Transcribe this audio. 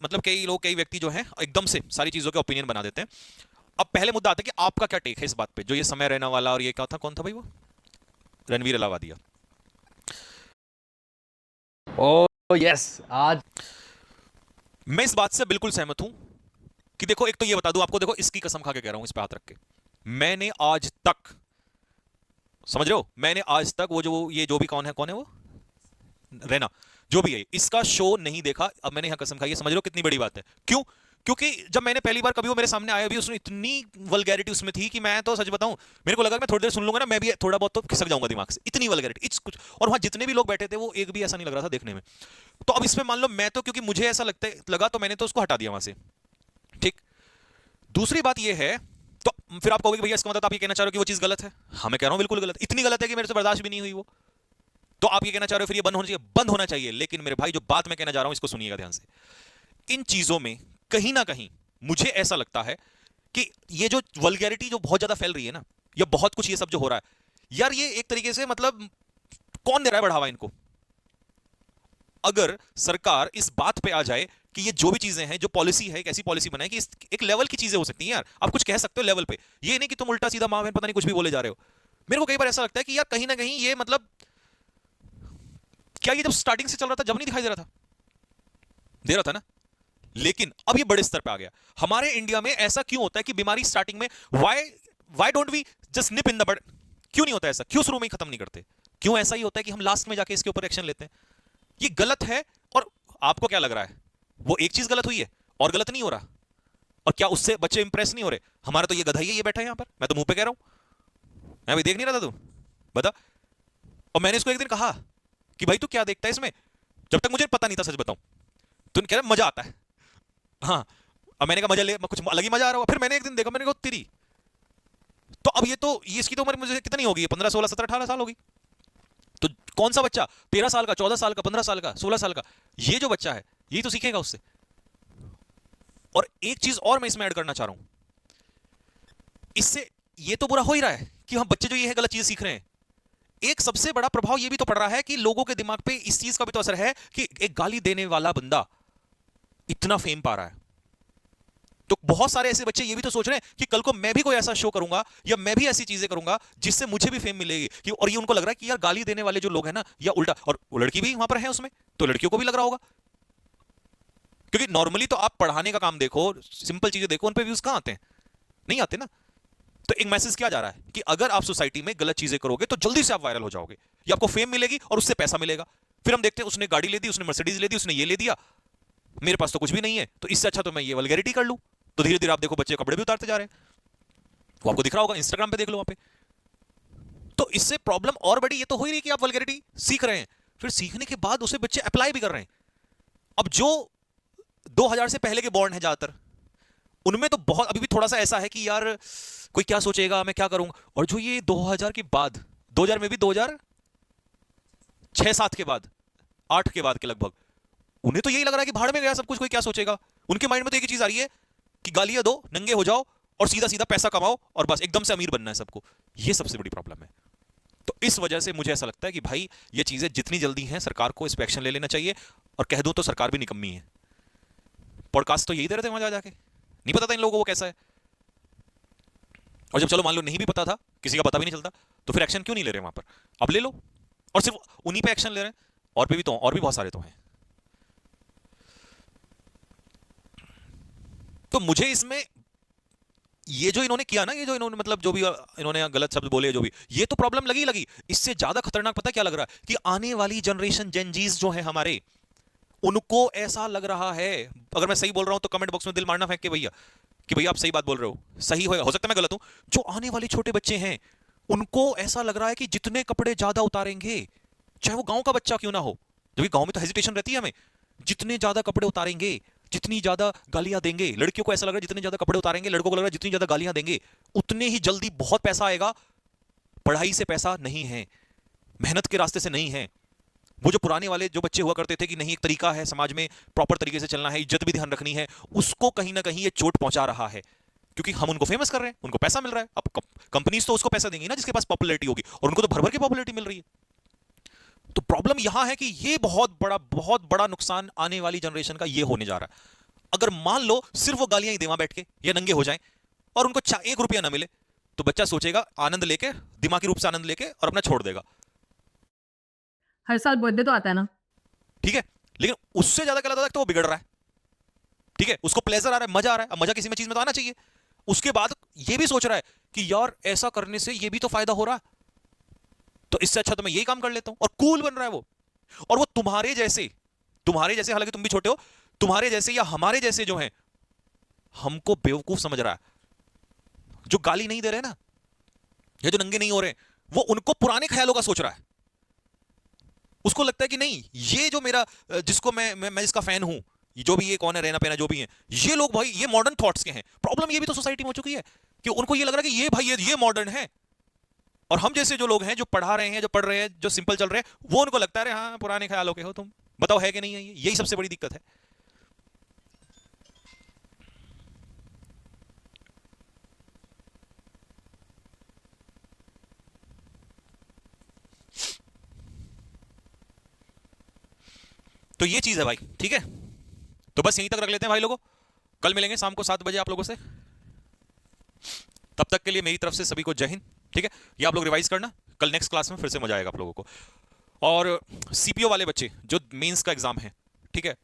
मतलब कई लोग, कई व्यक्ति जो है एकदम से सारी चीजों के ओपिनियन बना देते हैं। अब पहले मुद्दा आता है कि आपका क्या टेक है इस बात पे, जो ये समय रहने वाला और ये क्या था, कौन था भाई वो, रणवीर अलावादिया। ओ यस। आज मैं इस बात से बिल्कुल सहमत हूं कि देखो, एक तो ये बता दूं आपको, देखो इसकी कसम खा के कह रहा हूं इस पे हाथ रख के, मैंने आज तक, समझ रहे हो, मैंने आज तक वो जो ये जो भी कौन है वो रहना, जो भी है, इसका शो नहीं देखा। अब मैंने यहां कसम खाई है, समझ रहे हो कितनी बड़ी बात है, क्यों? क्योंकि जब मैंने पहली बार कभी वो मेरे सामने आया भी, उसमें इतनी वल्गैरिटी उसमें थी कि मैं तो सच बताऊं, मेरे को लगा मैं थोड़ी देर सुन लूंगा ना, मैं भी थोड़ा बहुत तो खिसक जाऊंगा दिमाग से, इतनी वल्गैरिटी इट्स कुछ। और वहां जितने भी लोग बैठे थे वो एक भी ऐसा नहीं लग रहा था देखने में। तो अब इसमें मान लो मैं तो, क्योंकि मुझे ऐसा लगता लगा तो मैंने तो उसको हटा दिया वहां से। ठीक। दूसरी बात ये है, तो फिर आप कहोगे कि भैया इसका मतलब आप ये कहना चाह रहे हो कि वो चीज गलत है। हाँ, मैं कह रहा हूं बिल्कुल गलत, इतनी गलत है कि मेरे से बर्दाश्त भी नहीं हुई वो। तो आप ये कहना चाह रहे हो फिर ये बंद होना चाहिए, बंद होना चाहिए। लेकिन मेरे भाई, जो बात मैं कहना चाह रहा हूं इसको सुनिएगा ध्यान से, इन चीजों में कहीं ना कहीं मुझे ऐसा लगता है कि ये जो वल्गैरिटी जो बहुत ज्यादा फैल रही है ना, या बहुत कुछ ये सब जो हो रहा है यार, ये एक तरीके से मतलब कौन दे रहा है बढ़ावा इनको? अगर सरकार इस बात पे आ जाए कि ये जो भी चीजें हैं, जो पॉलिसी है, एक ऐसी पॉलिसी बनाए कि एक लेवल की चीजें हो सकती हैं यार, आप कुछ कह सकते हो लेवल पे, ये नहीं कि तुम उल्टा सीधा मां बहन पता नहीं कुछ भी बोले जा रहे हो। मेरे को कई बार ऐसा लगता है कि यार कहीं ना कहीं ये मतलब, क्या ये जब स्टार्टिंग से चल रहा था जब नहीं दिखाई दे रहा था? दे रहा था ना। लेकिन अब ये बड़े स्तर पे आ गया। हमारे इंडिया में ऐसा क्यों होता है कि बीमारी स्टार्टिंग में, why why don't we just nip in the bud? क्यों नहीं होता ऐसा? क्यों शुरू में ही खत्म नहीं करते? क्यों ऐसा ही होता है कि हम लास्ट में जाके इसके ऊपर एक्शन लेते हैं? ये गलत है। और आपको क्या लग रहा है, वो एक चीज गलत हुई है और गलत नहीं हो रहा? और क्या उससे बच्चे इंप्रेस नहीं हो रहे? हमारा तो ये गधा ही है, ये बैठा है यहां पर, मैं तो मुंह पे कह रहा हूं, मैं भी देख नहीं रहा था तू, बता। और मैंने इसको एक दिन कहा कि भाई तू क्या देखता है इसमें, जब तक मुझे पता नहीं था, सच बताऊं। तो कह रहा मजा आता है। हाँ। अब मैंने कहा मजा ले, कुछ अलग ही मजा आ रहा होगा। फिर मैंने एक दिन देखा, मैंने कहा तेरी, तो अब ये इसकी तो उम्र मुझे कितनी होगी, 15 16 17 18 साल होगी। तो कौन सा बच्चा 13 साल का, 14 साल का, 15 साल का, 16 साल का, ये जो बच्चा है यही तो सीखेगा उससे। और एक चीज और मैं इसमें ऐड करना चाह रहा हूं, इससे ये तो बुरा हो ही रहा है कि हम बच्चे जो ये है गलत चीज सीख रहे हैं, एक सबसे बड़ा प्रभाव ये भी तो पड़ रहा है कि लोगों के दिमाग पे इस चीज का भी तो असर है कि एक गाली देने वाला बंदा इतना फेम पा रहा है। तो बहुत सारे ऐसे बच्चे ये भी तो सोच रहे हैं कि कल को मैं भी कोई ऐसा शो करूंगा या मैं भी ऐसी चीजें करूंगा जिससे मुझे भी फेम मिलेगी कि, और ये उनको लग रहा है कि यार गाली देने वाले जो लोग हैं ना, या उल्टा, और वो लड़की भी वहां पर है उसमें, तो लड़कियों को भी लग रहा होगा। क्योंकि नॉर्मली तो आप पढ़ाने का काम देखो, सिंपल चीजें देखो, उन पे व्यूज कहां आते हैं? नहीं आते ना। तो एक मैसेज क्या जा रहा है कि अगर आप सोसाइटी में गलत चीजें करोगे तो जल्दी से आप वायरल हो जाओगे, या आपको फेम मिलेगी और उससे पैसा मिलेगा। फिर हम देखते हैं उसने गाड़ी ले दी, उसने मर्सिडीज ले दी, उसने ये ले दिया, मेरे पास तो कुछ भी नहीं है, तो इससे अच्छा तो मैं ये वल्गैरिटी कर लूं। तो धीरे धीरे आप देखो बच्चे कपड़े भी उतारते जा रहे हैं, वो आपको दिख रहा होगा, इंस्टाग्राम पे देख लो वहां पे। तो इससे प्रॉब्लम और बड़ी ये तो हो ही रही कि आप वल्गैरिटी सीख रहे हैं, फिर सीखने के बाद उसे बच्चे अप्लाई भी कर रहे हैं। अब जो 2000 से पहले के बॉर्न है ज्यादातर, उनमें तो बहुत अभी भी थोड़ा सा ऐसा है कि यार कोई क्या सोचेगा, मैं क्या करूंगा। और जो ये 2000 के बाद, 2000 में भी 2006 7 के बाद, 8 के बाद के लगभग, उन्हें तो यही लग रहा है कि भाड़ में गया सब कुछ, कोई क्या सोचेगा। उनके माइंड में तो एक ही चीज आ रही है कि गालियां दो, नंगे हो जाओ और सीधा सीधा पैसा कमाओ और बस एकदम से अमीर बनना है सबको। ये सबसे बड़ी प्रॉब्लम है। तो इस वजह से मुझे ऐसा लगता है कि भाई ये चीजें जितनी जल्दी हैं सरकार को इस पे एक्शन ले लेना चाहिए। और कह दूं तो सरकार भी निकम्मी है, पॉडकास्ट तो यही दे रहे थे वहां जा जाके, नहीं पता था इन लोगों को वो कैसा है। और जब चलो मान लो नहीं भी पता था, किसी का पता भी नहीं चलता, तो फिर एक्शन क्यों नहीं ले रहे वहां पर? अब ले लो। और सिर्फ उन्हीं पे एक्शन ले रहे हैं, और पे भी तो, और भी बहुत सारे तो हैं। तो मुझे इसमें ये जो इन्होंने किया ना, ये जो इन्होंने मतलब जो भी इन्होंने गलत शब्द बोले, जो भी, ये तो प्रॉब्लम लगी लगी। इससे ज्यादा खतरनाक पता क्या लग रहा है कि आने वाली जनरेशन जेनजीज जो है हमारे, उनको ऐसा लग रहा है, अगर मैं सही बोल रहा हूं तो कमेंट बॉक्स में दिल मारना फेंक के भैया कि भैया आप सही बात बोल रहे हो, सही हो सकता है मैं गलत हूं। जो आने वाले छोटे बच्चे हैं उनको ऐसा लग रहा है कि जितने कपड़े ज्यादा उतारेंगे, चाहे वो गांव का बच्चा क्यों ना हो, जब गांव में तो हेजिटेशन रहती है हमें, जितने ज्यादा कपड़े उतारेंगे, जितनी ज्यादा गालियां देंगे, लड़कियों को ऐसा लग रहा है जितने ज्यादा कपड़े उतारेंगे, लड़कों को लग रहा है जितनी ज्यादा गालियां देंगे उतने ही जल्दी बहुत पैसा आएगा। पढ़ाई से पैसा नहीं है, मेहनत के रास्ते से नहीं है। वो जो पुराने वाले जो बच्चे हुआ करते थे कि नहीं एक तरीका है समाज में प्रॉपर तरीके से चलना है, इज्जत भी ध्यान रखनी है, उसको कहीं ना कहीं ये चोट पहुंचा रहा है। क्योंकि हम उनको फेमस कर रहे हैं, उनको पैसा मिल रहा है। अब कंपनीज तो उसको पैसा देंगी ना जिसके पास पॉपुलैरिटी होगी, और उनको तो भर भर की पॉपुलैरिटी मिल रही है। तो प्रॉब्लम यहां है कि ये बहुत बड़ा नुकसान आने वाली जनरेशन का ये होने जा रहा है। अगर मान लो सिर्फ वो गालियां ही दे वहां बैठ के या नंगे हो जाएं और उनको 1 रुपया ना मिले, तो बच्चा सोचेगा आनंद लेके, दिमागी रूप से आनंद लेके, और अपना छोड़ देगा। हर साल बर्थडे तो आता है ना। ठीक है, लेकिन उससे ज्यादा गलत होता है तो वो बिगड़ रहा है। ठीक है, उसको प्लेजर आ रहा है, मजा आ रहा है। अब मजा किसी में चीज में तो आना चाहिए। उसके बाद ये भी सोच रहा है कि यार ऐसा करने से ये भी तो फायदा हो रहा है, तो इससे अच्छा तो मैं यही काम कर लेता हूं, और कूल बन रहा है वो। और वो तुम्हारे जैसे, हालांकि तुम भी छोटे हो, तुम्हारे जैसे या हमारे जैसे जो हैं, हमको बेवकूफ समझ रहा है। जो गाली नहीं दे रहे ना, या जो नंगे नहीं हो रहे, वो उनको पुराने ख्यालों का सोच रहा है। उसको लगता है कि नहीं, ये जो मेरा, जिसको मैं जिसका फैन हूं, जो भी ये कौन है, रहना पहना जो भी है, ये लोग भाई ये मॉडर्न थॉट्स के हैं। प्रॉब्लम ये भी तो सोसाइटी में हो चुकी है कि उनको ये लग रहा है कि ये भाई ये मॉडर्न है, और हम जैसे जो लोग हैं, जो पढ़ा रहे हैं, जो पढ़ रहे हैं, जो सिंपल चल रहे हैं, वो उनको लगता है हाँ पुराने ख्यालों के हो तुम। बताओ है कि नहीं है? यही सबसे बड़ी दिक्कत है। तो ये चीज है भाई। ठीक है, तो बस यहीं तक रख लेते हैं भाई लोगों। कल मिलेंगे शाम को 7 बजे आप लोगों से। तब तक के लिए मेरी तरफ से सभी को जय हिंद। ठीक है, ये आप लोग रिवाइज करना, कल नेक्स्ट क्लास में फिर से मजा आएगा आप लोगों को। और सीपीओ वाले बच्चे जो मेंस का एग्जाम है, ठीक है,